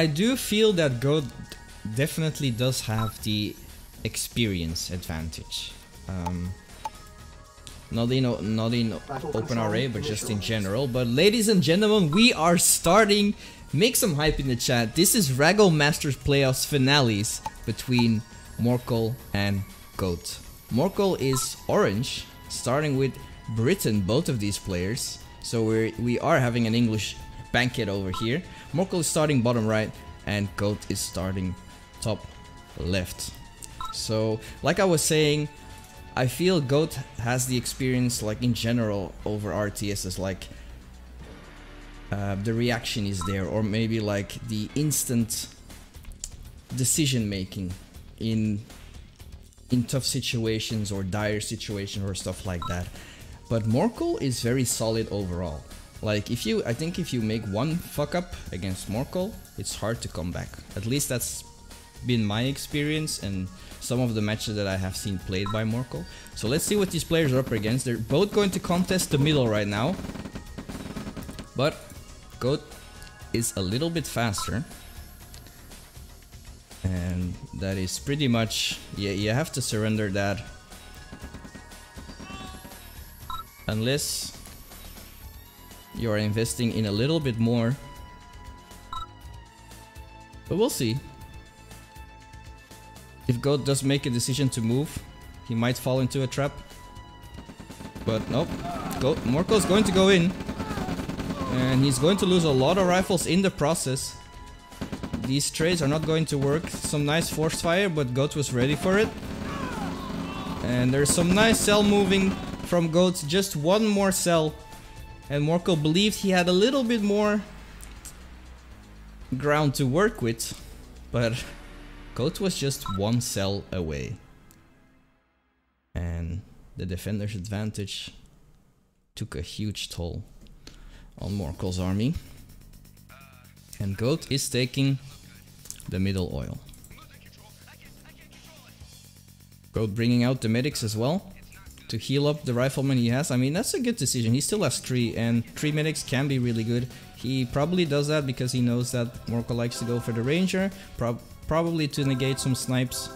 I do feel that Goat definitely does have the experience advantage. Not in OpenRA, but just in general. But ladies and gentlemen, we are starting. Make some hype in the chat. This is Raggle Masters Playoffs finales between Morkel and Goat. Morkel is orange, starting with Britain, both of these players. So we are having an English banquet over here. Morkel is starting bottom right, and Goat is starting top left. So, like I was saying, I feel Goat has the experience, like in general, over RTSs. Like the reaction is there, or maybe like the instant decision making in tough situations or dire situations or stuff like that. But Morkel is very solid overall. Like I think if you make one fuck up against Morkel, it's hard to come back. At least that's been my experience and some of the matches that I have seen played by Morkel. So let's see what these players are up against. They're both going to contest the middle right now. But Goat is a little bit faster. And that is pretty much, yeah, you have to surrender that. Unless you are investing in a little bit more. But we'll see. If Goat does make a decision to move, he might fall into a trap. But nope. Morkel's going to go in. And he's going to lose a lot of rifles in the process. These trades are not going to work. Some nice force fire, but Goat was ready for it. And there's some nice cell moving from Goat. Just one more cell. And Morkel believed he had a little bit more ground to work with. But Goat was just one cell away. And the defender's advantage took a huge toll on Morkel's army. And Goat is taking the middle oil. Goat bringing out the medics as well to heal up the rifleman he has. I mean, that's a good decision. He still has 3, and 3 medics can be really good. He probably does that because he knows that Morkel likes to go for the ranger, probably to negate some snipes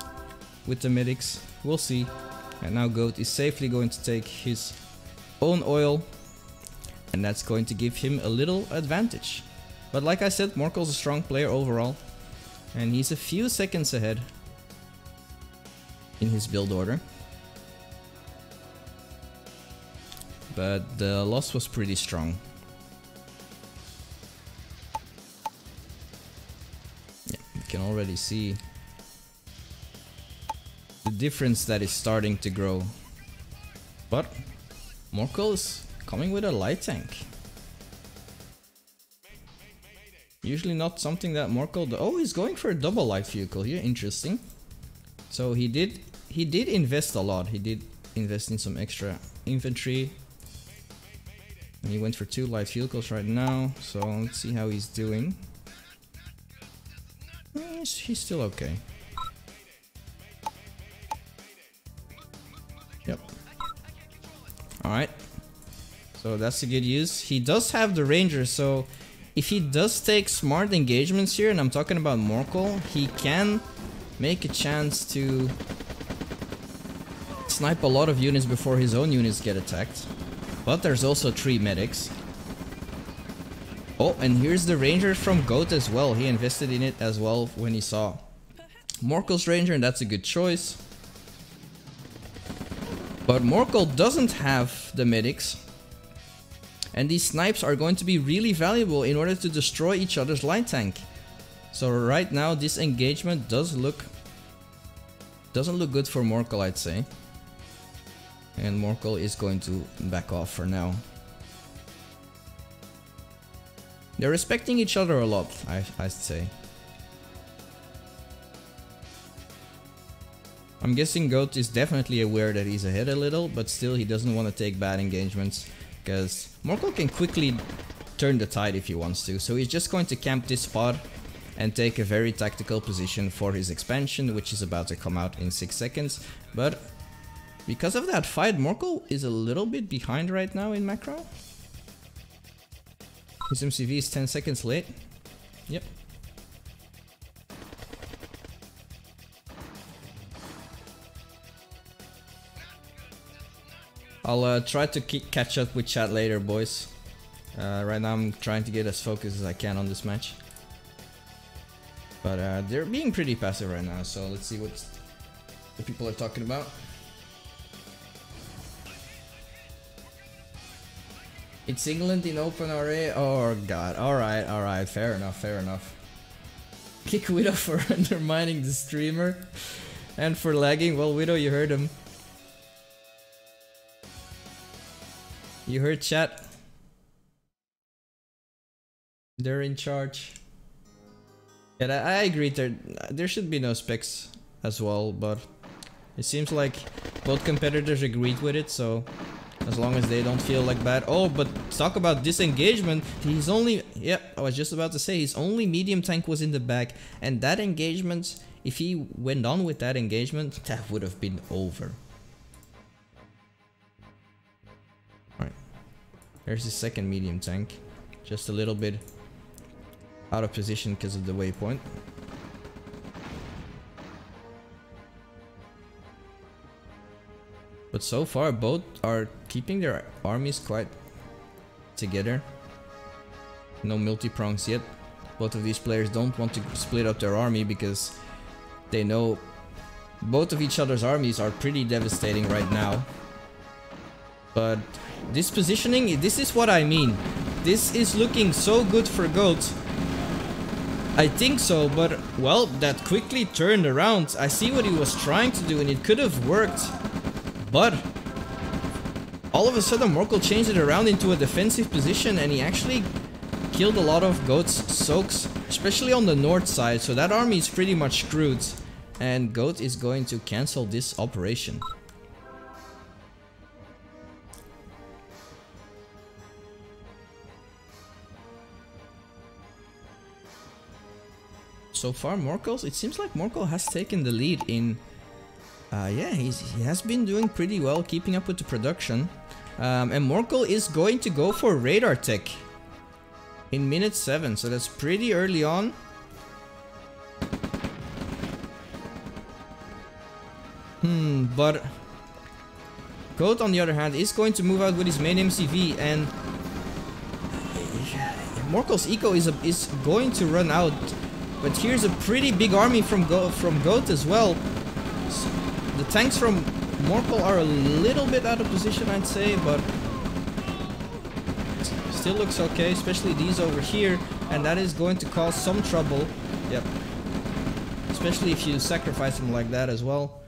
with the medics. We'll see. And now Goat is safely going to take his own oil, and that's going to give him a little advantage. But like I said, Morkel's a strong player overall, and he's a few seconds ahead in his build order. But the loss was pretty strong. Yeah, you can already see the difference that is starting to grow. But Morkel is coming with a light tank. Usually not something that Morkel does. Oh, he's going for a double light vehicle here. Interesting. So he did invest a lot. He did invest in some extra infantry. And he went for 2 light vehicles right now. So let's see how he's doing. He's still okay. Yep. Alright. So that's a good use. He does have the ranger, so if he does take smart engagements here, and I'm talking about Morkel, he can make a chance to snipe a lot of units before his own units get attacked. But there's also 3 medics. Oh, and here's the ranger from Goat as well. He invested in it as well when he saw Morkel's ranger, and that's a good choice. But Morkel doesn't have the medics. And these snipes are going to be really valuable in order to destroy each other's light tank. So right now this engagement doesn't look good for Morkel, I'd say. And Morkel is going to back off for now. They're respecting each other a lot, I'd say. I'm guessing Goat is definitely aware that he's ahead a little, but still he doesn't want to take bad engagements, because Morkel can quickly turn the tide if he wants to. So he's just going to camp this spot and take a very tactical position for his expansion, which is about to come out in 6 seconds. But because of that fight, Morkel is a little bit behind right now in macro. His MCV is 10 seconds late. Yep. I'll try to catch up with chat later, boys. Right now I'm trying to get as focused as I can on this match. But they're being pretty passive right now, so let's see what the people are talking about. It's England in OpenRA. Oh god. Alright, fair enough. Kick Widow for undermining the streamer and for lagging. Well, Widow, you heard him. You heard chat. They're in charge. Yeah, I agree. There should be no specs as well, but it seems like both competitors agreed with it, so as long as they don't feel like bad. Oh, but talk about disengagement. He's only... Yep, I was just about to say, his only medium tank was in the back, and that engagement, if he went on with that engagement, that would have been over. Alright. There's his second medium tank. Just a little bit out of position because of the waypoint. But so far both are keeping their armies quite together. No multi-prongs yet. Both of these players don't want to split up their army because they know both of each other's armies are pretty devastating right now. But this positioning, this is what I mean. This is looking so good for Goat. I think so, but well, that quickly turned around. I see what he was trying to do and it could have worked. But all of a sudden Morkel changed it around into a defensive position and he actually killed a lot of Goat's soaks, especially on the north side, so that army is pretty much screwed. And Goat is going to cancel this operation. So far Morkel, it seems like Morkel has taken the lead in... yeah, he has been doing pretty well, keeping up with the production. And Morkel is going to go for radar tech in minute 7, so that's pretty early on. But Goat on the other hand is going to move out with his main MCV, and Morkel's eco is going to run out. But here's a pretty big army from Goat as well. So the tanks from Morkel are a little bit out of position, I'd say, but still looks okay, especially these over here, and that is going to cause some trouble. Yep. Especially if you sacrifice them like that as well.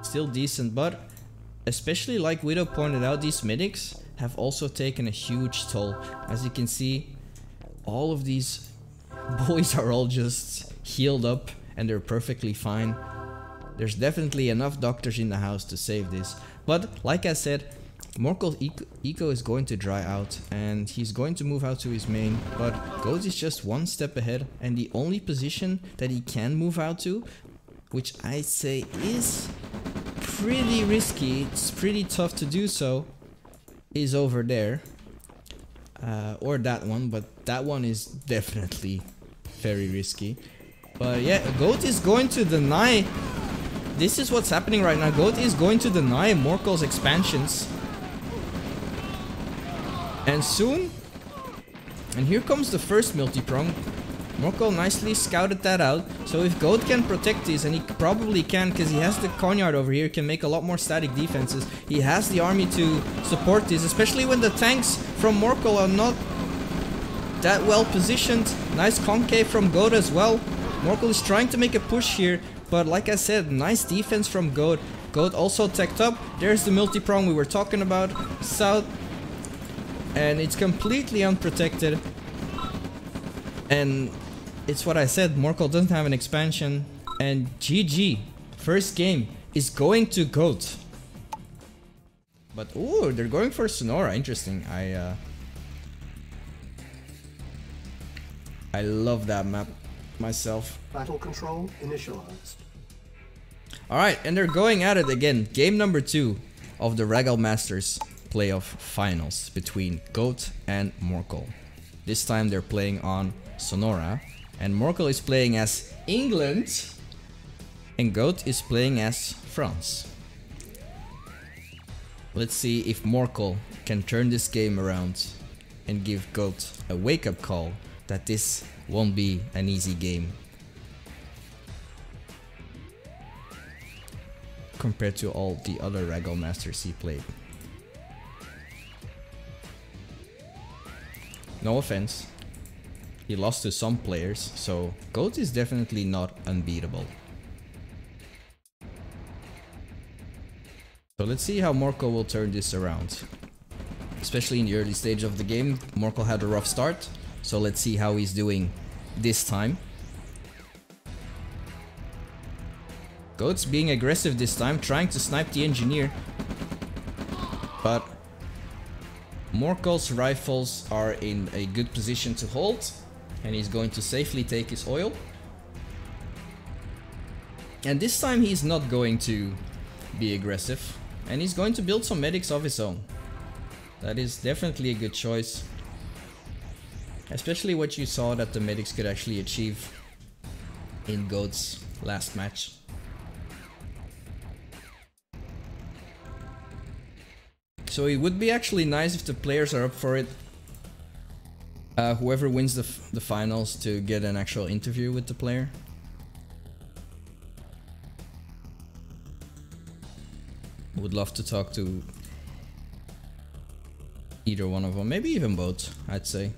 Still decent, but especially like Widow pointed out, these medics have also taken a huge toll. As you can see, all of these boys are all just healed up and they're perfectly fine. There's definitely enough doctors in the house to save this. But like I said, Morkel's eco is going to dry out and he's going to move out to his main. But Goat is just one step ahead, and the only position that he can move out to, which I say is pretty risky, it's pretty tough to do so, is over there. Or that one, but that one is definitely very risky. But yeah, Goat is going to deny... This is what's happening right now. Goat is going to deny Morkel's expansions. And soon... And here comes the first multi-prong. Morkel nicely scouted that out. So if Goat can protect this, and he probably can because he has the Conyard over here, can make a lot more static defenses. He has the army to support this, especially when the tanks from Morkel are not that well positioned. Nice concave from Goat as well. Morkel is trying to make a push here, but like I said, nice defense from Goat. Goat also teched up. There's the multi-prong we were talking about. South. And it's completely unprotected. And it's what I said, Morkel doesn't have an expansion. And GG, first game, is going to Goat. But ooh, they're going for Sonora, interesting. I love that map myself. Battle control initialized. Alright, and they're going at it again. Game number 2 of the Regal Masters playoff finals between Goat and Morkel. This time they're playing on Sonora, and Morkel is playing as England and Goat is playing as France. Let's see if Morkel can turn this game around and give Goat a wake-up call that this won't be an easy game compared to all the other Raggle Masters he played. No offense, he lost to some players, so Goat is definitely not unbeatable. So let's see how Morkel will turn this around. Especially in the early stage of the game, Morkel had a rough start, so let's see how he's doing this time. Goat's being aggressive this time, trying to snipe the engineer. But Morkel's rifles are in a good position to hold, and he's going to safely take his oil. And this time he's not going to be aggressive, and he's going to build some medics of his own. That is definitely a good choice. Especially what you saw that the medics could actually achieve in Goat's last match. So it would be actually nice if the players are up for it. Whoever wins the finals to get an actual interview with the player. Would love to talk to either one of them, maybe even both, I'd say.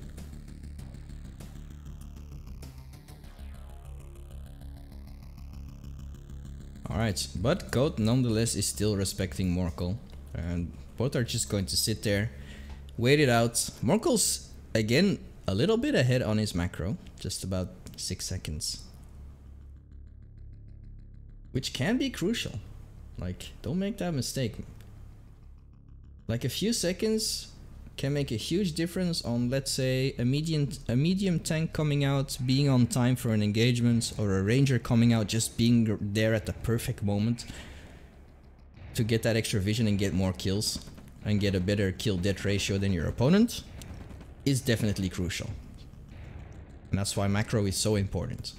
Alright, but Goat nonetheless is still respecting Morkel, and both are just going to sit there, wait it out. Morkel's again a little bit ahead on his macro, just about 6 seconds. Which can be crucial. Like, don't make that mistake. Like, a few seconds can make a huge difference on, let's say, a medium tank coming out, being on time for an engagement, or a ranger coming out just being there at the perfect moment to get that extra vision and get more kills and get a better kill-death ratio than your opponent is definitely crucial. And that's why macro is so important.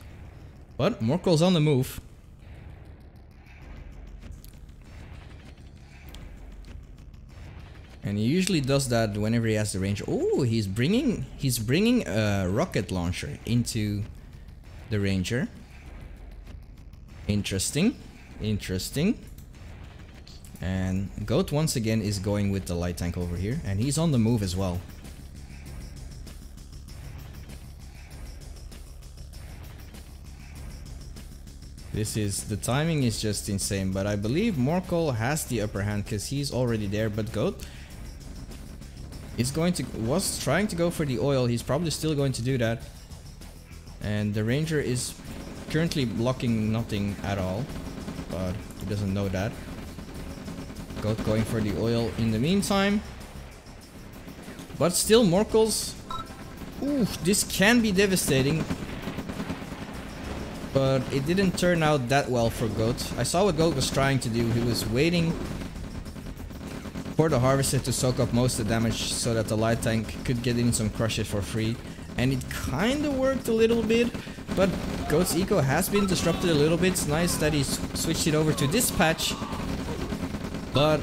But Morkel's on the move. And he usually does that whenever he has the range. Oh, he's bringing a rocket launcher into the ranger. Interesting, interesting. And Goat once again is going with the light tank over here, and he's on the move as well. The timing is just insane, but I believe Morkel has the upper hand because he's already there, but Goat was trying to go for the oil. He's probably still going to do that. And the ranger is currently blocking nothing at all, but he doesn't know that. Goat going for the oil in the meantime. But still Morkel's... Ooh, this can be devastating. But it didn't turn out that well for Goat. I saw what Goat was trying to do. He was waiting for the harvester to soak up most of the damage so that the light tank could get in some crushes for free. And it kinda worked a little bit, but Goat's eco has been disrupted a little bit. It's nice that he switched it over to dispatch, but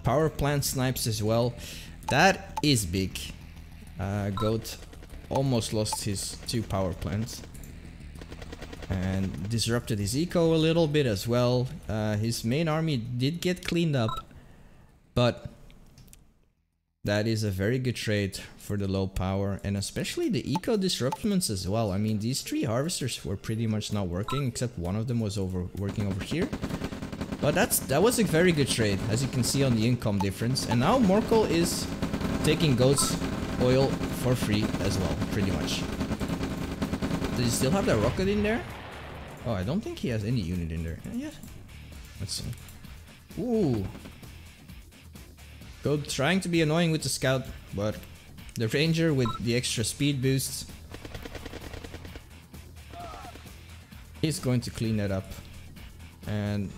power plant snipes as well. That is big. Goat almost lost his 2 power plants and disrupted his eco a little bit as well. His main army did get cleaned up, but that is a very good trade for the low power, and especially the eco disruptions as well. I mean, these 3 harvesters were pretty much not working, except one of them was working over here. But that was a very good trade, as you can see on the income difference. And now Morkel is taking Goat's oil for free as well, pretty much. Does he still have that rocket in there? Oh, I don't think he has any unit in there. Yeah. Let's see. Ooh. Goat trying to be annoying with the scout, but the ranger with the extra speed boosts is going to clean that up. And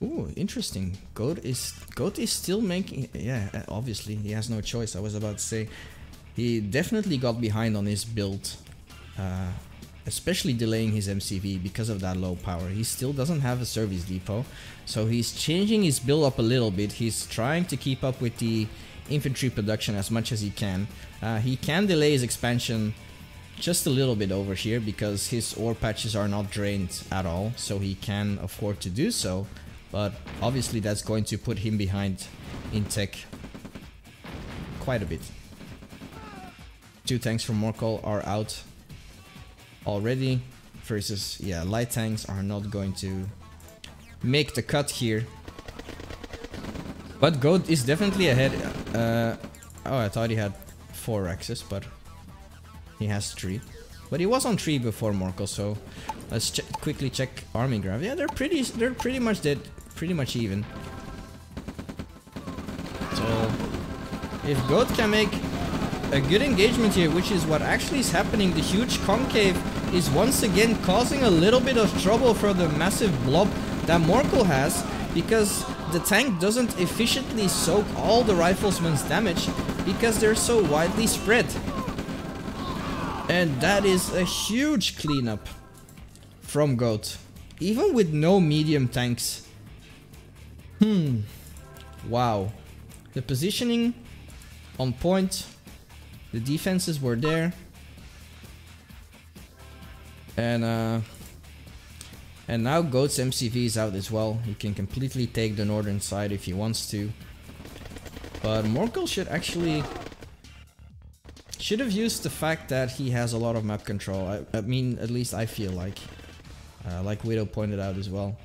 ooh, interesting. Goat is still making... Yeah, obviously he has no choice. I was about to say he definitely got behind on his build especially delaying his MCV because of that low power. He still doesn't have a service depot, so he's changing his build up a little bit. He's trying to keep up with the infantry production as much as he can. He can delay his expansion just a little bit over here because his ore patches are not drained at all, so he can afford to do so, but obviously that's going to put him behind in tech quite a bit. 2 tanks from Morkel are out already versus, yeah, light tanks are not going to make the cut here. But Goat is definitely ahead. Oh, I thought he had 4 axes, but he has 3. But he was on 3 before Morkel, so let's quickly check army graph. Yeah, they're pretty much dead, pretty much even. So if Goat can make a good engagement here, which is what actually is happening, the huge concave is once again causing a little bit of trouble for the massive blob that Morkel has, because the tank doesn't efficiently soak all the rifleman's damage because they're so widely spread. And that is a huge cleanup from Goat, even with no medium tanks. Wow. The positioning on point. The defenses were there. And now Goat's MCV is out as well. He can completely take the northern side if he wants to. But Morkel should have used the fact that he has a lot of map control. I mean, at least I feel like Widow pointed out as well.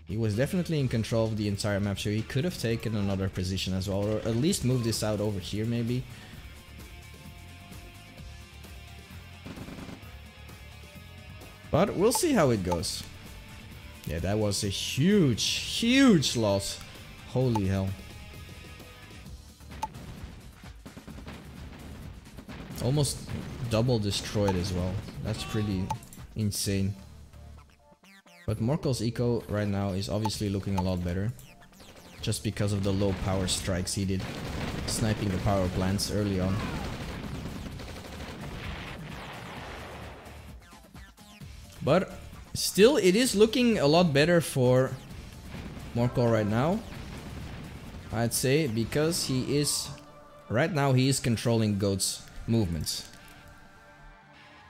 He was definitely in control of the entire map, so he could have taken another position as well, or at least moved this out over here maybe. But we'll see how it goes. Yeah, that was a huge loss. Holy hell. Almost double destroyed as well. That's pretty insane. But Morkel's eco right now is obviously looking a lot better. Just because of the low power strikes he did. Sniping the power plants early on. But still, it is looking a lot better for Morkel right now, I'd say, because he is right now he is controlling Goat's movements.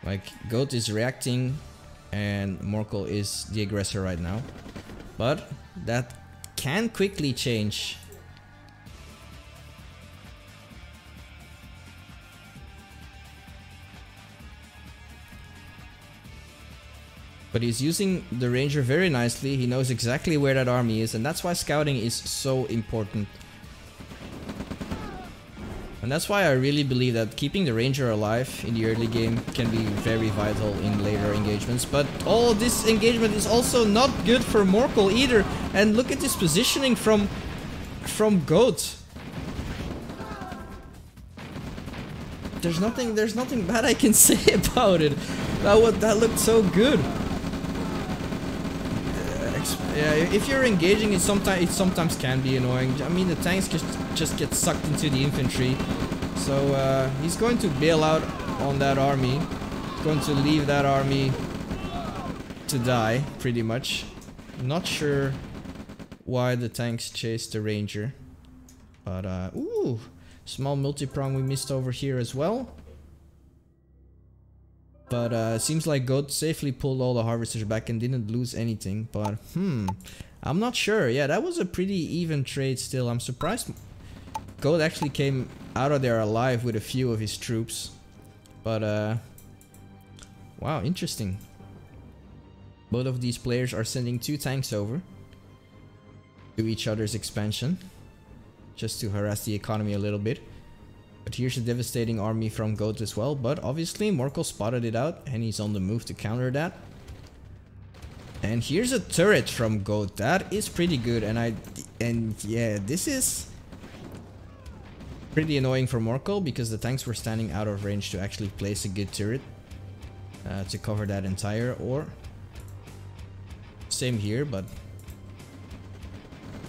Like, Goat is reacting and Morkel is the aggressor right now, but that can quickly change. But he's using the ranger very nicely. He knows exactly where that army is, and that's why scouting is so important. And that's why I really believe that keeping the ranger alive in the early game can be very vital in later engagements. But all this engagement is also not good for Morkel either. And look at this positioning from Goat. There's nothing bad I can say about it. That looked so good. Yeah, if you're engaging, it sometimes can be annoying. I mean, the tanks just get sucked into the infantry. So he's going to bail out on that army. He's going to leave that army to die, pretty much. Not sure why the tanks chased the ranger. But, ooh, small multi-prong we missed over here as well. But it seems like Goat safely pulled all the harvesters back and didn't lose anything. But, I'm not sure. Yeah, that was a pretty even trade still. I'm surprised Goat actually came out of there alive with a few of his troops. But, wow, interesting. Both of these players are sending 2 tanks over to each other's expansion, just to harass the economy a little bit. But here's a devastating army from Goat as well. But obviously Morkel spotted it out and he's on the move to counter that. And here's a turret from Goat. That is pretty good. And yeah, this is pretty annoying for Morkel because the tanks were standing out of range to actually place a good turret to cover that entire ore. Same here, but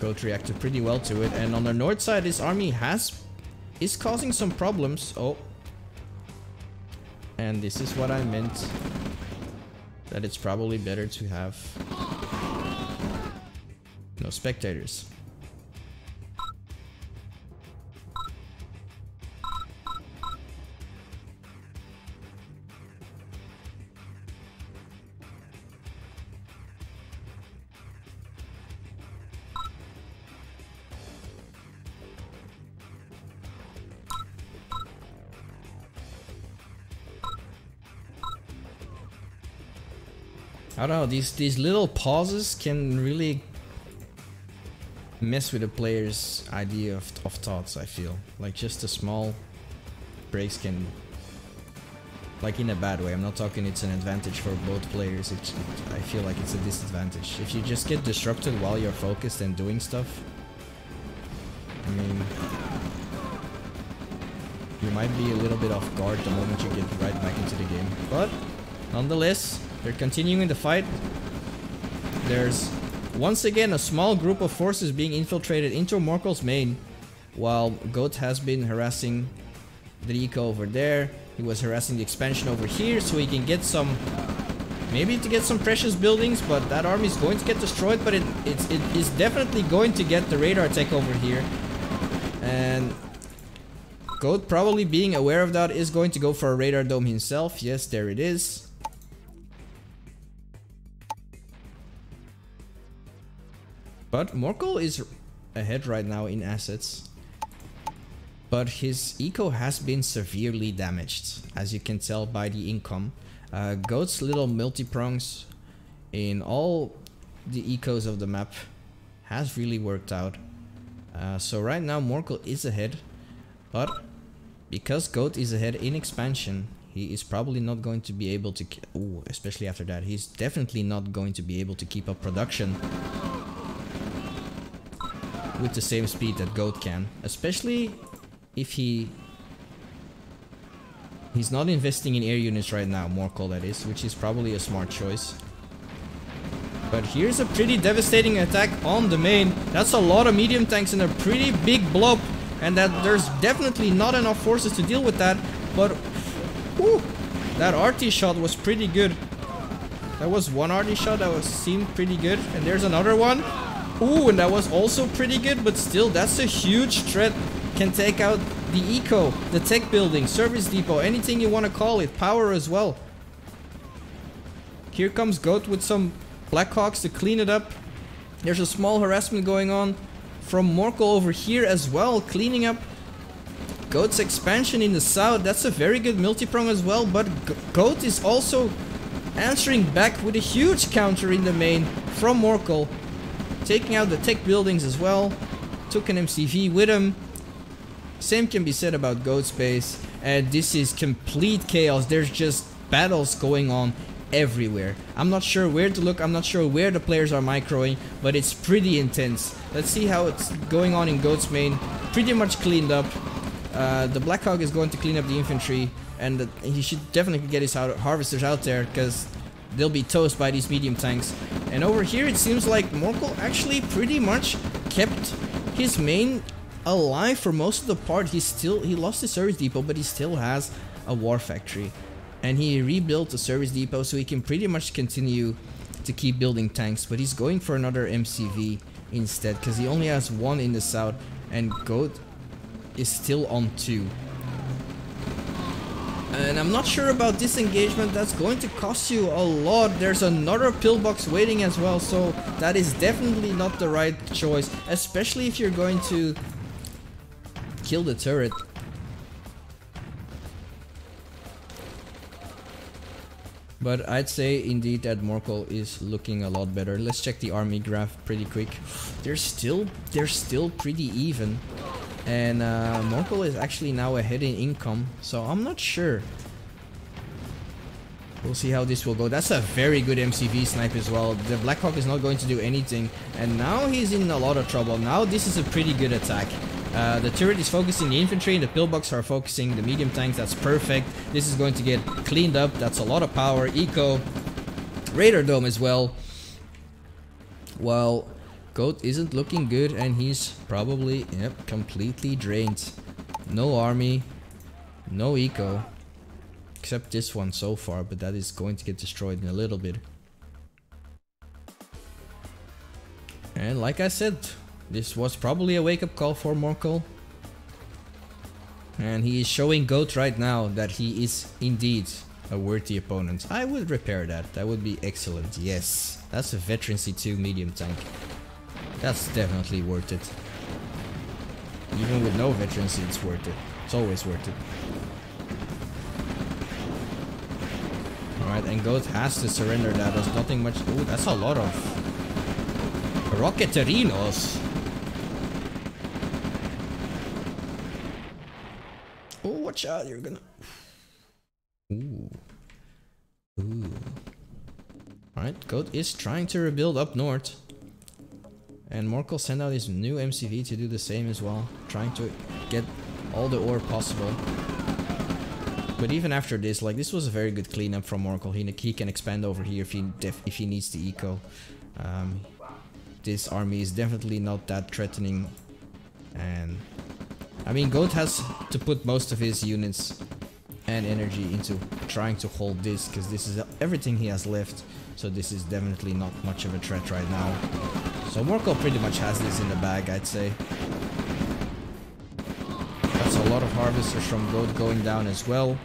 Goat reacted pretty well to it. And on the north side, this army is causing some problems. Oh. And this is what I meant. That it's probably better to have no spectators. I don't know, these little pauses can really mess with the player's idea of thoughts, I feel. Like just the small breaks can, like in a bad way, I'm not talking it's an advantage for both players, I feel like it's a disadvantage. If you just get disrupted while you're focused and doing stuff, I mean, you might be a little bit off guard the moment you get right back into the game. But nonetheless, they're continuing the fight. There's once again a small group of forces being infiltrated into Morkel's main, while Goat has been harassing the eco over there. He was harassing the expansion over here so he can get some, maybe to get some precious buildings, but that army is going to get destroyed. But it is definitely going to get the radar tech over here, and Goat, probably being aware of that, is going to go for a radar dome himself. Yes, there it is. But Morkel is ahead right now in assets. But his eco has been severely damaged, as you can tell by the income. Goat's little multi-prongs in all the ecos of the map has really worked out. So right now Morkel is ahead, but because Goat is ahead in expansion, he is probably not going to be able to, especially after that, he's definitely not going to be able to keep up production with the same speed that Goat can, especially if he's not investing in air units right now, Morkel that is, which is probably a smart choice. But here's a pretty devastating attack on the main. That's a lot of medium tanks and a pretty big blob, and that there's definitely not enough forces to deal with that. But whew, that RT shot was pretty good. That was one RT shot that seemed pretty good, and there's another one. Ooh, and that was also pretty good, but still, that's a huge threat. Can take out the eco, the tech building, service depot, anything you want to call it, power as well. Here comes Goat with some Blackhawks to clean it up. There's a small harassment going on from Morkel over here as well, cleaning up Goat's expansion in the south. That's a very good multi-prong as well, but Goat is also answering back with a huge counter in the main from Morkel. Taking out the tech buildings as well. Took an MCV with him. Same can be said about Goat's base. And this is complete chaos. There's just battles going on everywhere. I'm not sure where to look. I'm not sure where the players are microing. But it's pretty intense. Let's see how it's going on in Goat's main. Pretty much cleaned up. The Blackhawk is going to clean up the infantry. And he should definitely get his harvesters out there, because they'll be toast by these medium tanks. And over here it seems like Morkel actually pretty much kept his main alive for most of the part. He lost his service depot, but he still has a war factory. And he rebuilt the service depot so he can pretty much continue to keep building tanks. But he's going for another MCV instead, because he only has one in the south, and Goat is still on 2. And I'm not sure about this engagement. That's going to cost you a lot. There's another pillbox waiting as well, so that is definitely not the right choice, especially if you're going to kill the turret. But I'd say indeed that Morkel is looking a lot better. Let's check the army graph pretty quick. They're still pretty even. And Morkel is actually now ahead in income, so I'm not sure. We'll see how this will go. That's a very good MCV snipe as well. The Blackhawk is not going to do anything, and now he's in a lot of trouble. Now this is a pretty good attack. The turret is focusing the infantry, and the pillbox are focusing the medium tanks. That's perfect. This is going to get cleaned up. That's a lot of power. Eco, radar dome as well. Well, Goat isn't looking good, and he's probably, completely drained. No army, no eco. Except this one so far, but that is going to get destroyed in a little bit. And like I said, this was probably a wake-up call for Morkel. And he is showing GOAT right now that he is indeed a worthy opponent. I would repair that. That would be excellent. Yes. That's a Veterancy 2 medium tank. That's definitely worth it. Even with no Veterancy, it's worth it. It's always worth it. Alright, and GOAT has to surrender that. There's nothing much. Ooh, that's a lot of Rocketerinos. Oh, watch out, you're gonna... Ooh. Ooh. Alright, GOAT is trying to rebuild up north. And Morkel sent out his new MCV to do the same as well. Trying to get all the ore possible. But even after this, like, this was a very good cleanup from Morkel. He can expand over here if he needs the eco. This army is definitely not that threatening. And I mean, GOAT has to put most of his units and energy into trying to hold this, because this is everything he has left. So this is definitely not much of a threat right now. So Morkel pretty much has this in the bag, I'd say. That's a lot of harvesters from GOAT going down as well.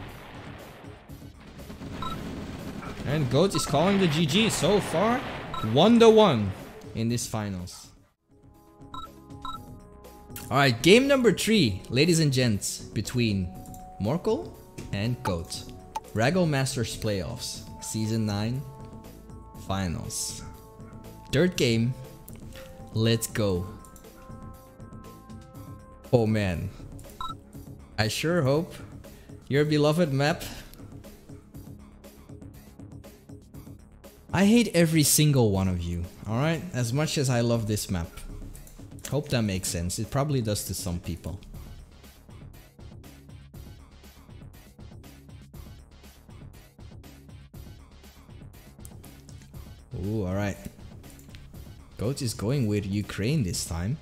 And GOAT is calling the GG so far. 1-1 in this finals. Alright, game number 3, ladies and gents, between Morkel and GOAT. Raggle Masters Playoffs, Season 9, Finals. Third game, let's go. Oh man, I sure hope your beloved map. I hate every single one of you, alright? As much as I love this map. Hope that makes sense. It probably does to some people. Ooh, alright. GOAT is going with Ukraine this time.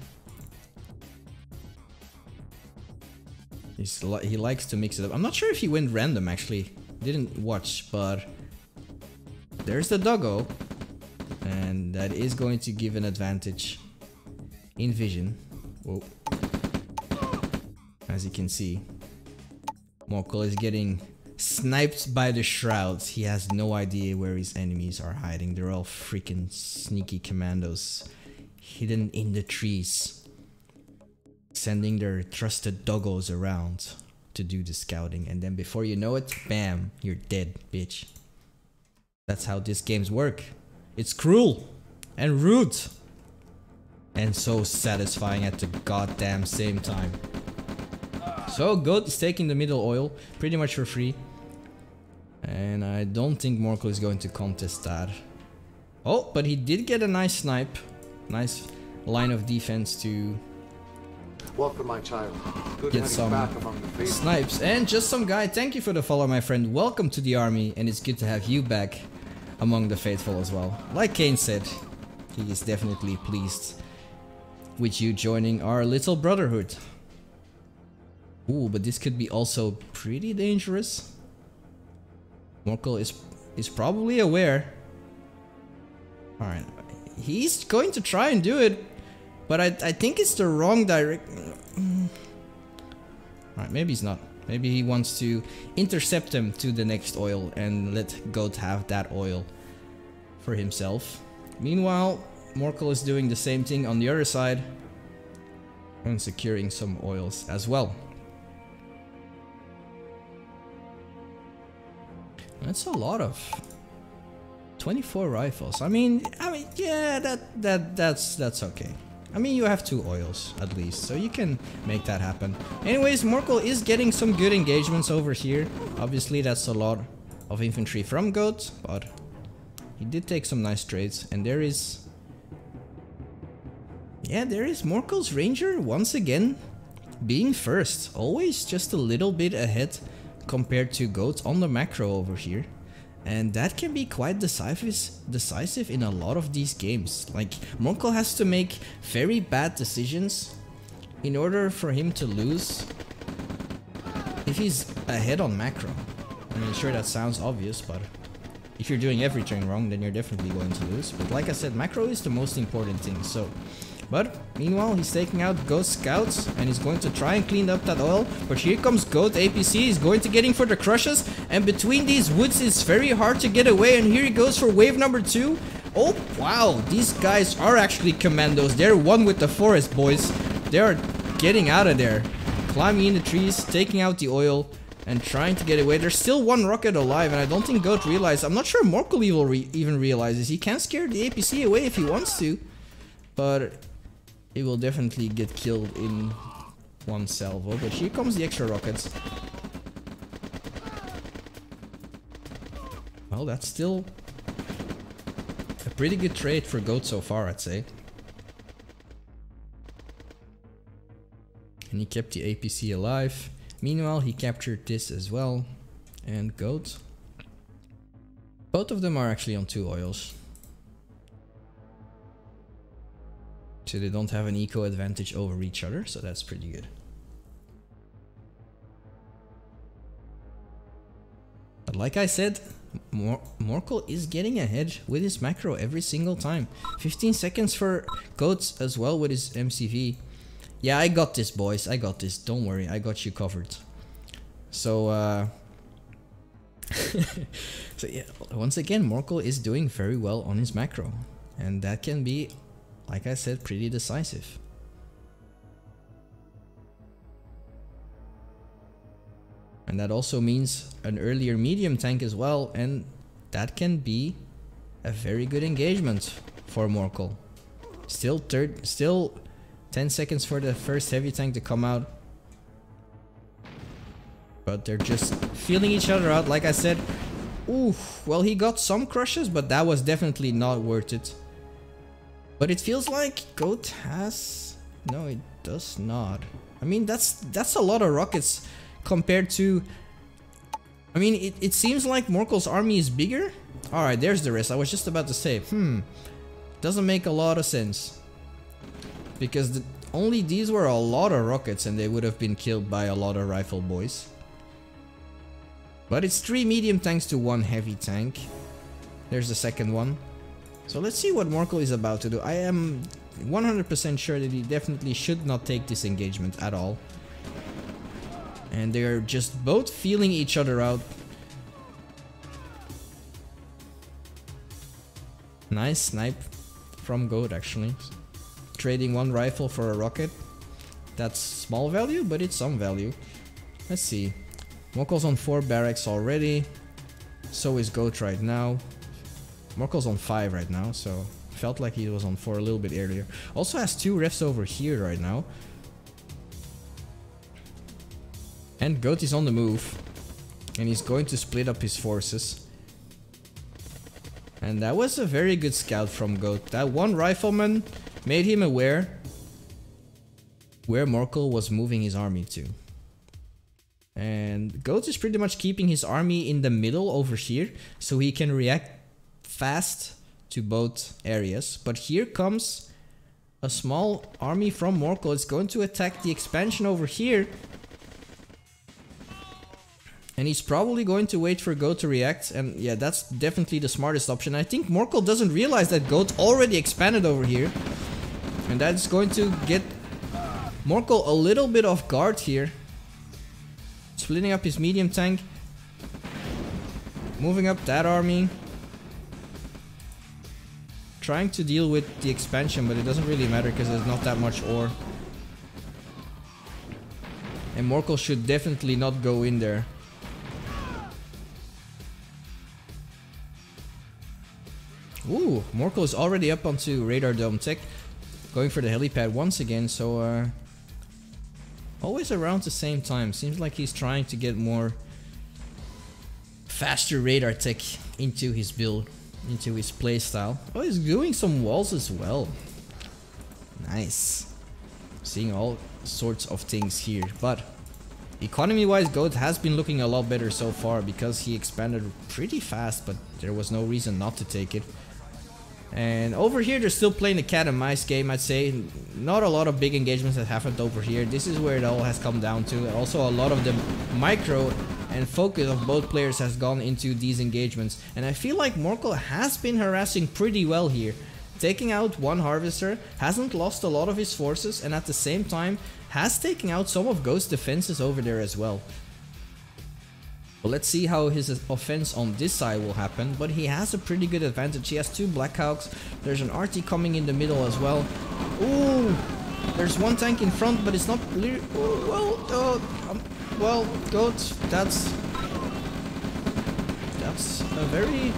He likes to mix it up. I'm not sure if he went random actually. Didn't watch, but there's the doggo. And that is going to give an advantage in vision. Whoa. As you can see, Morkel is getting sniped by the shrouds. He has no idea where his enemies are hiding. They're all freaking sneaky commandos hidden in the trees, sending their trusted doggos around to do the scouting. And then before you know it, bam, you're dead, bitch. That's how these games work. It's cruel and rude and so satisfying at the goddamn same time. So GOAT is taking the middle oil pretty much for free. And I don't think Morkel is going to contest that. Oh, but he did get a nice snipe. Nice line of defense to Welcome, my child. Good get some snipes. And just some guy, thank you for the follow, my friend. Welcome to the army, and it's good to have you back among the faithful as well. Like Kane said, he is definitely pleased with you joining our little brotherhood. Ooh, but this could be also pretty dangerous. Morkel is probably aware. Alright, he's going to try and do it, but I think it's the wrong direction. Alright, maybe he's not. Maybe he wants to intercept him to the next oil and let GOAT have that oil for himself. Meanwhile, Morkel is doing the same thing on the other side and securing some oils as well. That's a lot of 24 rifles. I mean, yeah, that's okay. I mean, you have 2 oils at least, so you can make that happen. Anyways, Morkel is getting some good engagements over here. Obviously, that's a lot of infantry from GOAT, but he did take some nice trades. And there is... yeah, there is Morkel's Ranger once again being first. Always just a little bit ahead compared to GOAT on the macro over here. And that can be quite decisive in a lot of these games. Like, Morkel has to make very bad decisions in order for him to lose if he's ahead on macro. I mean, sure, that sounds obvious, but if you're doing everything wrong, then you're definitely going to lose. But like I said, macro is the most important thing, so... But, meanwhile, he's taking out Goat Scouts, and he's going to try and clean up that oil. But here comes Goat APC, he's going to get in for the crushes, and between these woods, it's very hard to get away, and here he goes for wave number 2. Oh, wow, these guys are actually commandos. They're one with the forest, boys. They're getting out of there. Climbing in the trees, taking out the oil, and trying to get away. There's still one rocket alive, and I don't think Goat realized. I'm not sure Morkel even realizes. He can scare the APC away if he wants to, but he will definitely get killed in one salvo. But here comes the extra rockets. Well, that's still a pretty good trade for Goat so far, I'd say. And he kept the APC alive. Meanwhile, he captured this as well. And Goat. Both of them are actually on 2 oils. So they don't have an eco advantage over each other, so that's pretty good. But like I said, Morkel is getting ahead with his macro every single time. 15 seconds for Goats as well with his MCV. Yeah, I got this, boys. I got this. Don't worry, I got you covered. So, so yeah, once again, Morkel is doing very well on his macro. And that can be, like I said, pretty decisive. And that also means an earlier medium tank as well, and that can be a very good engagement for Morkel. Still 10 seconds for the first heavy tank to come out. But they're just feeling each other out, like I said. Ooh, well, he got some crushes, but that was definitely not worth it. But it feels like Goat has... No, it does not. I mean, that's a lot of rockets compared to... I mean, it seems like Morkel's army is bigger. Alright, there's the rest. I was just about to say, doesn't make a lot of sense. Because only these were a lot of rockets and they would have been killed by a lot of rifle boys. But it's 3 medium tanks to 1 heavy tank. There's the second one. So let's see what Morkel is about to do. I am 100% sure that he definitely should not take this engagement at all. And they're just both feeling each other out. Nice snipe from Goat actually. Trading 1 rifle for a rocket. That's small value, but it's some value. Let's see. Morkel's on 4 barracks already. So is Goat right now. Morkel's on 5 right now, so felt like he was on 4 a little bit earlier. Also has 2 refs over here right now. And Goat is on the move. And he's going to split up his forces. And that was a very good scout from Goat. That one rifleman made him aware where Morkel was moving his army to. And Goat is pretty much keeping his army in the middle over here, so he can react fast to both areas. But here comes a small army from Morkel. It's going to attack the expansion over here. And he's probably going to wait for Goat to react. And yeah, that's definitely the smartest option. I think Morkel doesn't realize that Goat already expanded over here. And that's going to get Morkel a little bit off guard here. Splitting up his medium tank. Moving up that army. Trying to deal with the expansion, but it doesn't really matter because there's not that much ore. And Morkel should definitely not go in there. Ooh, Morkel is already up onto radar dome tech. Going for the helipad once again, so always around the same time. Seems like he's trying to get more faster radar tech into his build, into his playstyle. Oh, he's doing some walls as well. Nice. Seeing all sorts of things here, but economy-wise, Goat has been looking a lot better so far because he expanded pretty fast, but there was no reason not to take it. And over here, they're still playing the cat and mice game, I'd say. Not a lot of big engagements that happened over here. This is where it all has come down to. Also, a lot of the micro and focus of both players has gone into these engagements. And I feel like Morkel has been harassing pretty well here. Taking out one Harvester, hasn't lost a lot of his forces, and at the same time has taken out some of Ghost's defenses over there as well. Well, let's see how his offense on this side will happen, but he has a pretty good advantage. He has 2 Blackhawks, there's an RT coming in the middle as well. Ooh, there's one tank in front, but it's not... well, Goat, that's a very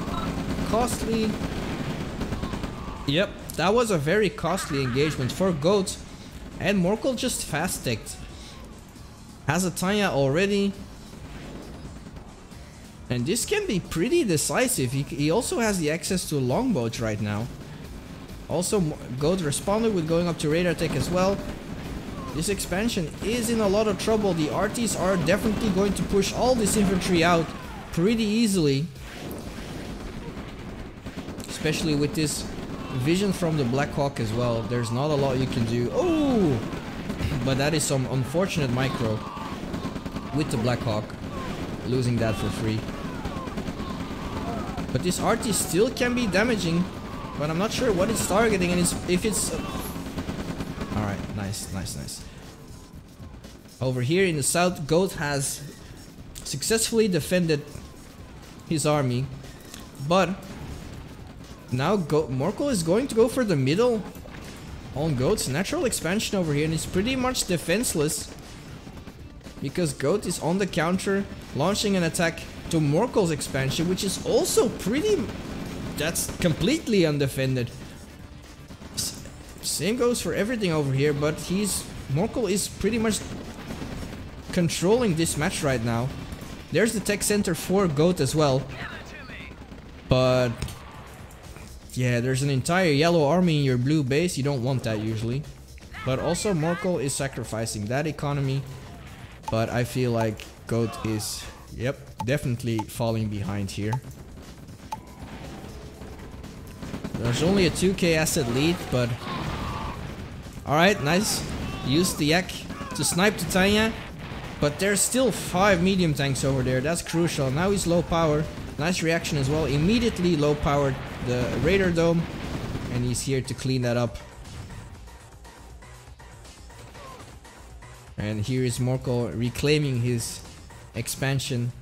costly... Yep, that was a very costly engagement for Goat, and Morkel just fast-ticked. Has a Tanya already. And this can be pretty decisive. He also has the access to longboats right now. Also, Goat responded with going up to radar tech as well. This expansion is in a lot of trouble. The RTs are definitely going to push all this infantry out pretty easily. Especially with this vision from the Black Hawk as well. There's not a lot you can do. Oh! But that is some unfortunate micro with the Black Hawk. Losing that for free. But this RT still can be damaging, but I'm not sure what it's targeting and if it's... Alright, nice. Over here in the south, Goat has successfully defended his army, but now Morkel is going to go for the middle on Goat's natural expansion over here, and it's pretty much defenseless because Goat is on the counter, launching an attack to Morkel's expansion, which is also pretty... that's completely undefended. Same goes for everything over here, but Morkel is pretty much controlling this match right now. There's the tech center for Goat as well. But... yeah, there's an entire yellow army in your blue base. You don't want that usually. But also Morkel is sacrificing that economy. But I feel like Goat is... yep, definitely falling behind here. There's only a 2k asset lead, but... alright, nice. Used the Yak to snipe the Tanya. But there's still 5 medium tanks over there. That's crucial. Now he's low power. Nice reaction as well. Immediately low powered the radar dome. And he's here to clean that up. And here is Morkel reclaiming his expansion.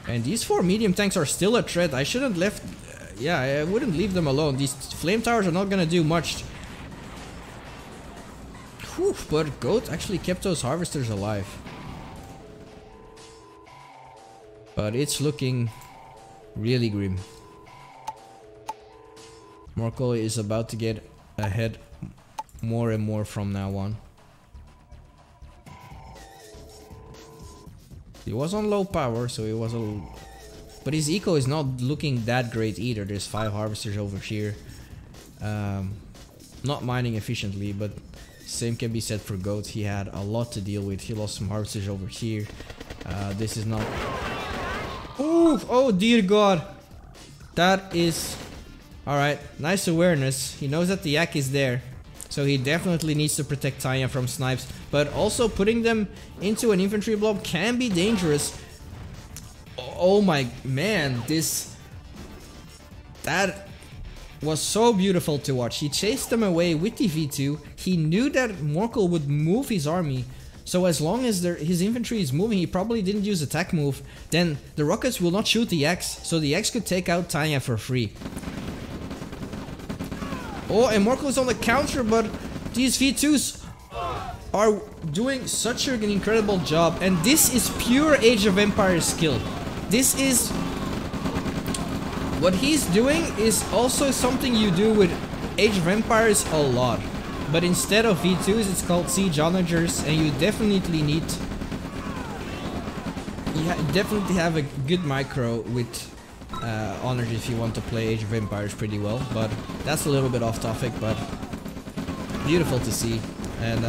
And these 4 medium tanks are still a threat. I shouldn't left... yeah, I wouldn't leave them alone. These flame towers are not gonna do much. Whew, but Goat actually kept those harvesters alive. But it's looking really grim. Morkel is about to get ahead more and more from now on. He was on low power, so he was a... but his eco is not looking that great either. There's 5 harvesters over here. Not mining efficiently, but same can be said for Goat. He had a lot to deal with. He lost some harvesters over here. This is not... oof! Oh dear god! That is... alright, nice awareness. He knows that the Yak is there. So he definitely needs to protect Tanya from snipes. But also putting them into an infantry blob can be dangerous. Oh my man, this... that was so beautiful to watch. He chased them away with the V2. He knew that Morkel would move his army. So as long as his infantry is moving, he probably didn't use attack move. Then the rockets will not shoot the Yaks. So the Yaks could take out Tanya for free. Oh, and Morkel is on the counter, but these V2s are doing such an incredible job. And this is pure Age of Empires skill. This is... what he's doing is also something you do with Age of Empires a lot. But instead of V2s, it's called Siege Onagers, and you definitely need... you definitely have a good micro with Onagers if you want to play Age of Empires pretty well. But that's a little bit off topic, but beautiful to see. And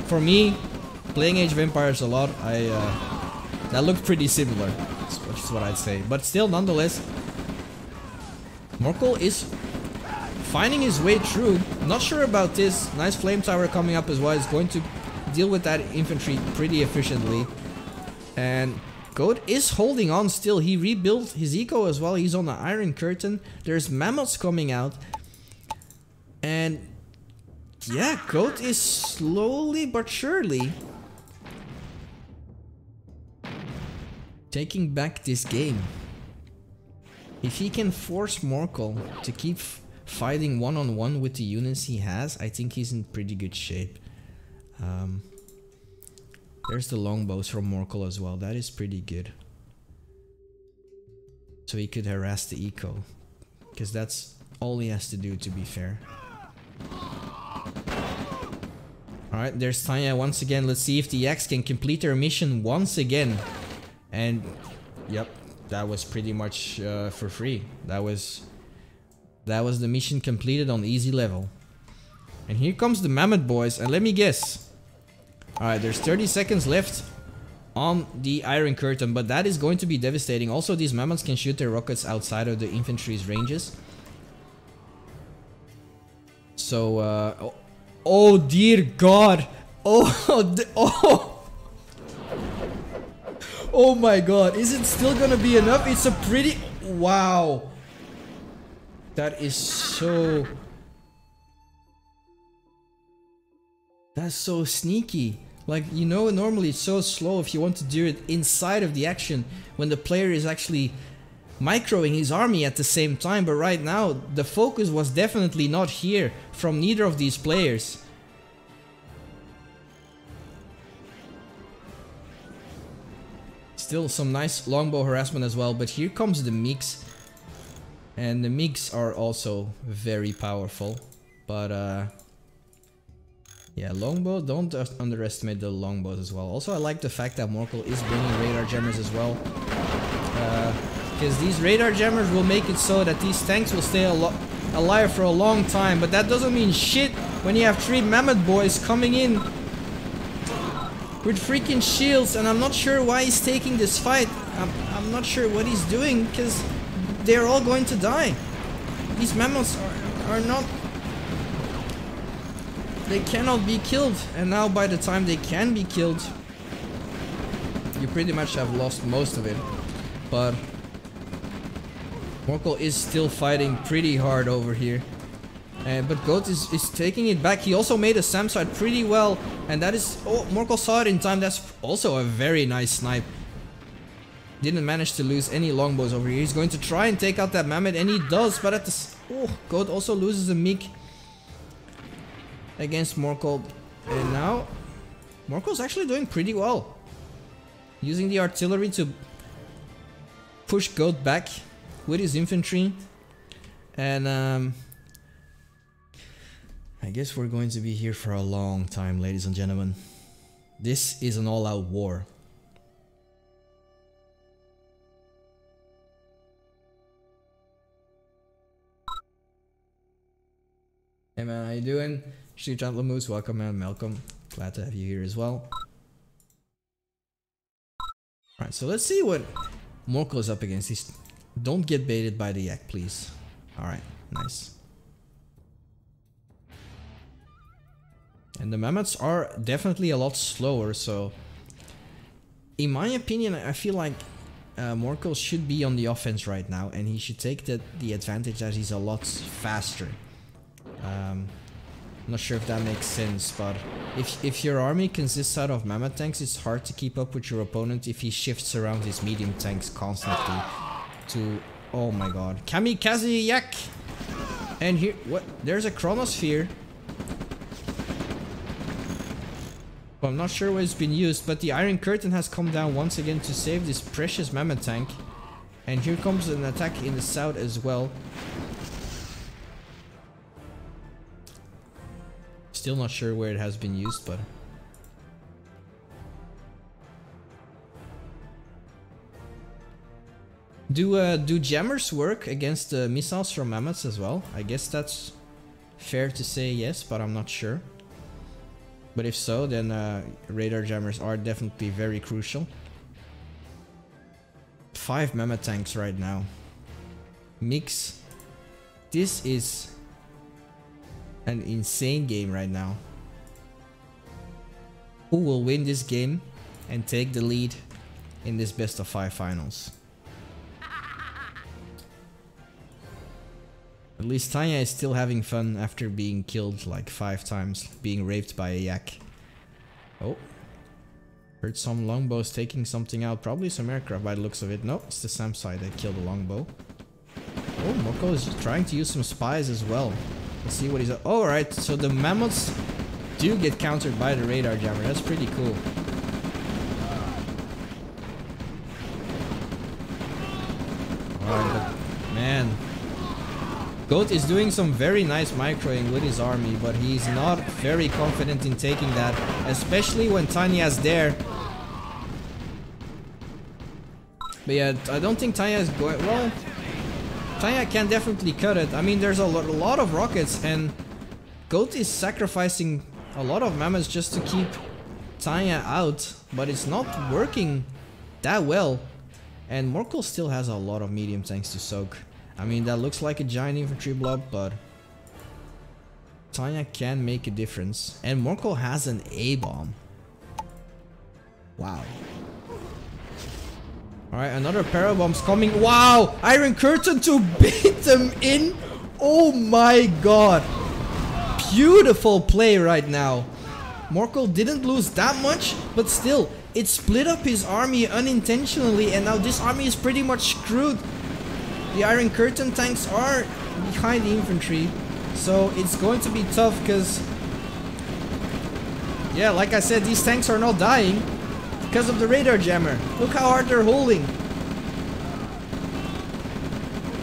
for me, playing Age of Empires a lot, that looked pretty similar, which is what I'd say. But still, nonetheless, Morkel is finding his way through. Not sure about this. Nice flame tower coming up as well. It's going to deal with that infantry pretty efficiently. And Goat is holding on still. He rebuilt his eco as well. He's on the Iron Curtain. There's mammoths coming out. And yeah, Goat is slowly but surely taking back this game. If he can force Morkel to keep fighting one-on-one with the units he has, I think he's in pretty good shape. There's the longbows from Morkel as well. That is pretty good. So he could harass the eco, because that's all he has to do, to be fair. Alright, there's Tanya once again. Let's see if the Yaks can complete their mission once again. And yep, that was pretty much for free. That was the mission completed on easy level. And here comes the Mammoth boys, and let me guess. Alright, there's 30 seconds left on the Iron Curtain, but that is going to be devastating. Also, these Mammoths can shoot their rockets outside of the infantry's ranges. So, oh dear God! Oh my God! Is it still gonna be enough? It's a pretty... Wow! That is so... That's so sneaky. Like, you know, normally it's so slow if you want to do it inside of the action when the player is actually microing his army at the same time. But right now, the focus was definitely not here from neither of these players. Still some nice longbow harassment as well, but here comes the MiGs. And the MiGs are also very powerful. But yeah, longbow, don't underestimate the longbows as well. Also, I like the fact that Morkel is bringing radar jammers as well. Because these radar jammers will make it so that these tanks will stay alive for a long time. But that doesn't mean shit when you have 3 Mammoth boys coming in with freaking shields. And I'm not sure why he's taking this fight. I'm not sure what he's doing, because they're all going to die. These Mammoths are not... They cannot be killed, and now by the time they can be killed, you pretty much have lost most of it. But Morkel is still fighting pretty hard over here. But Goat is taking it back. He also made a SAM site pretty well, and that is... Oh, Morkel saw it in time. That's also a very nice snipe. Didn't manage to lose any longbows over here. He's going to try and take out that Mammoth, and he does, but at the... Oh, Goat also loses a MiG against Morkel, and now Morkel's actually doing pretty well, using the artillery to push Goat back with his infantry. And I guess we're going to be here for a long time, ladies and gentlemen. This is an all-out war. Hey man, how you doing? Street Gentleman Moose, welcome man, Malcolm. Glad to have you here as well. Alright, so let's see what Morkel is up against. Don't get baited by the yak, please. Alright, nice. And the Mammoths are definitely a lot slower, so... In my opinion, I feel like Morkel should be on the offense right now, and he should take the advantage that he's a lot faster. I'm not sure if that makes sense, but if your army consists out of Mammoth tanks, it's hard to keep up with your opponent if he shifts around his medium tanks constantly to... Oh my god. Kamikaze Yak! And here... What? There's a Chronosphere. Well, I'm not sure where it's been used, but the Iron Curtain has come down once again to save this precious Mammoth tank. And here comes an attack in the south as well. Still not sure where it has been used, but... Do jammers work against missiles from Mammoths as well? I guess that's fair to say yes, but I'm not sure. But if so, then radar jammers are definitely very crucial. 5 Mammoth tanks right now. MiGs. This is an insane game right now. who will win this game and take the lead in this best of 5 finals. At least Tanya is still having fun after being killed like 5 times, being raped by a yak. Oh. Heard some longbows taking something out, probably some aircraft by the looks of it. No, it's the SAM side that killed the longbow. Oh, Morkel is trying to use some spies as well. Let's see what he's... Oh, alright, so the mammoths do get countered by the radar jammer. That's pretty cool. Alright, but man... Goat is doing some very nice microing with his army, but he's not very confident in taking that, especially when Tanya's there. But yeah, I don't think Tanya is going... Well, Tanya can definitely cut it. I mean, there's a lot of rockets, and Goat is sacrificing a lot of mammoths just to keep Tanya out, but it's not working that well. And Morkel still has a lot of medium tanks to soak. I mean, that looks like a giant infantry blob, but Tanya can make a difference. And Morkel has an A-bomb. Wow. Alright, another parabomb's coming. Wow! Iron Curtain to beat them in! Oh my god! Beautiful play right now. Morkel didn't lose that much, but still, it split up his army unintentionally, and now this army is pretty much screwed. The Iron Curtain tanks are behind the infantry, so it's going to be tough because, yeah, like I said, these tanks are not dying because of the radar jammer. Look how hard they're holding.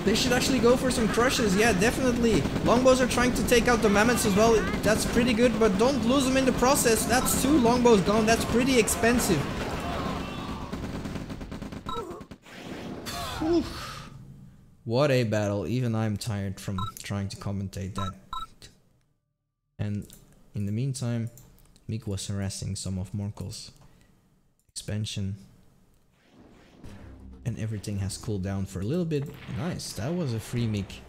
They should actually go for some crushes. Yeah, definitely. Longbows are trying to take out the mammoths as well. That's pretty good, but don't lose them in the process. That's 2 longbows gone. That's pretty expensive. Whew. What a battle. Even I'm tired from trying to commentate that. And in the meantime, Meek was harassing some of Morkel's expansion. And everything has cooled down for a little bit. Nice. That was a free Meek.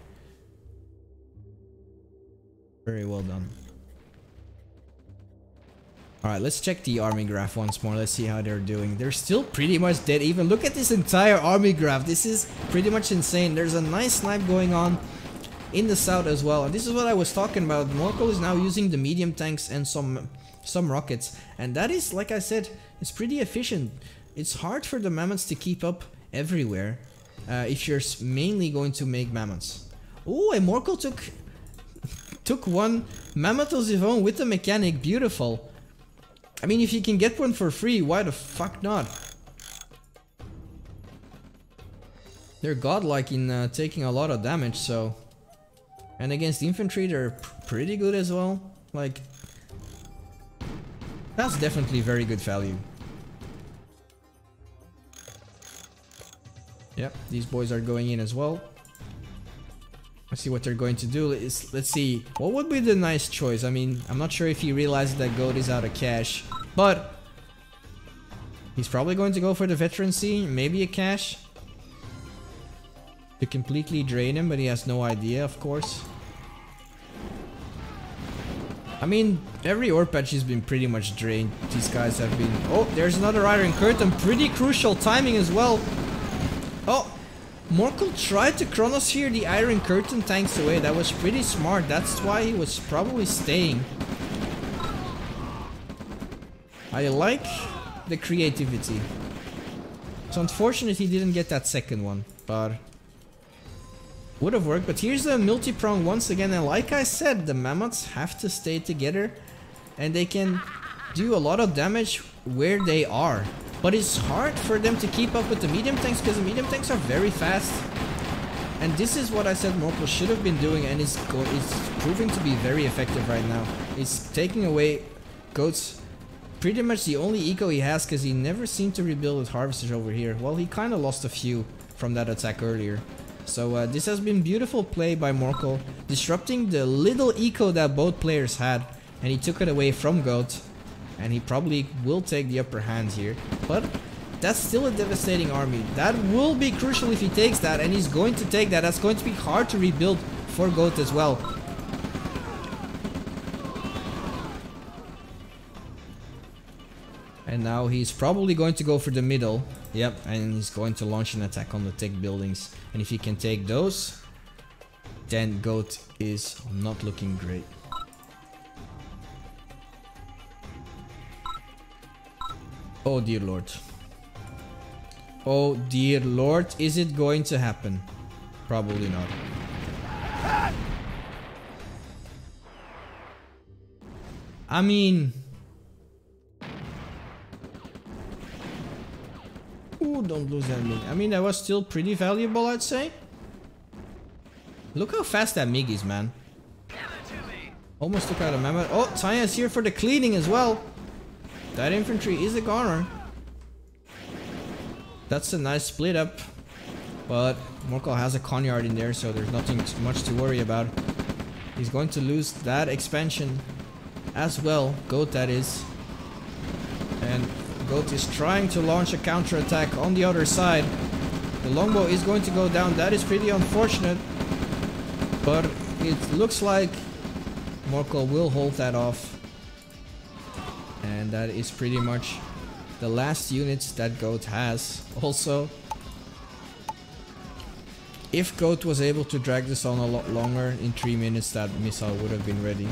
Very well done. Alright, let's check the army graph once more. Let's see how they're doing. They're still pretty much dead even. Look at this entire army graph. This is pretty much insane. There's a nice snipe going on in the south as well. And this is what I was talking about. Morkel is now using the medium tanks and some rockets. And that is, like I said, it's pretty efficient. It's hard for the mammoths to keep up everywhere if you're mainly going to make mammoths. Oh, and Morkel took one mammoth of his own with the mechanic. Beautiful. I mean, if you can get one for free, why the fuck not? They're godlike in taking a lot of damage, so... And against infantry, they're pretty good as well. Like... That's definitely very good value. Yep, these boys are going in as well. Let's see what they're going to do. Let's see. What would be the nice choice? I mean, I'm not sure if he realizes that Goat is out of cash. But he's probably going to go for the veterancy. Maybe a cash. To completely drain him, but he has no idea, of course. I mean, every ore patch has been pretty much drained. These guys have been... Oh, there's another Iron Curtain. Pretty crucial timing as well. Oh! Morkel tried to chronosphere the Iron Curtain tanks away. That was pretty smart. That's why he was probably staying. I like the creativity. It's unfortunate he didn't get that second one, but would have worked. But here's the multi-prong once again, and like I said, the mammoths have to stay together and they can do a lot of damage where they are. But it's hard for them to keep up with the medium tanks because the medium tanks are very fast. And this is what I said Morkel should have been doing, and it's proving to be very effective right now. It's taking away Goat's pretty much the only eco he has because he never seemed to rebuild with harvesters over here. Well, he kind of lost a few from that attack earlier. So this has been beautiful play by Morkel, disrupting the little eco that both players had, and he took it away from Goat. And he probably will take the upper hand here. But that's still a devastating army. That will be crucial if he takes that. And he's going to take that. That's going to be hard to rebuild for Goat as well. And now he's probably going to go for the middle. Yep, and he's going to launch an attack on the tech buildings. And if he can take those, then Goat is not looking great. Oh dear lord. Oh dear lord, is it going to happen? Probably not. I mean... Ooh, don't lose that MiG. I mean, that was still pretty valuable, I'd say. Look how fast that MiG is, man. Almost took out a mammoth. Oh, Taya's here for the cleaning as well. That infantry is a goner. That's a nice split up. But Morkel has a Conyard in there, so there's nothing much to worry about. He's going to lose that expansion as well. Goat, that is. And Goat is trying to launch a counterattack on the other side. The longbow is going to go down. That is pretty unfortunate. But it looks like Morkel will hold that off. And that is pretty much the last units that Goat has. Also, if Goat was able to drag this on a lot longer, in 3 minutes that missile would have been ready.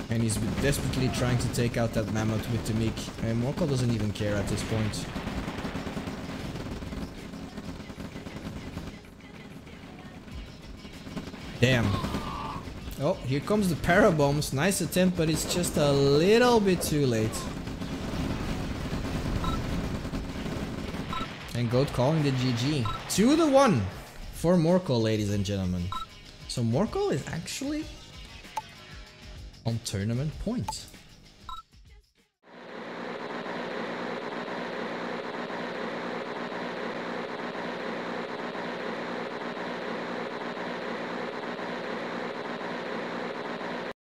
And he's desperately trying to take out that mammoth with the MiG. And Morkel doesn't even care at this point. Damn. Oh, here comes the parabombs. Nice attempt, but it's just a little bit too late. And Goat calling the GG. 2-1 for Morkel, ladies and gentlemen. So Morkel is actually on tournament points.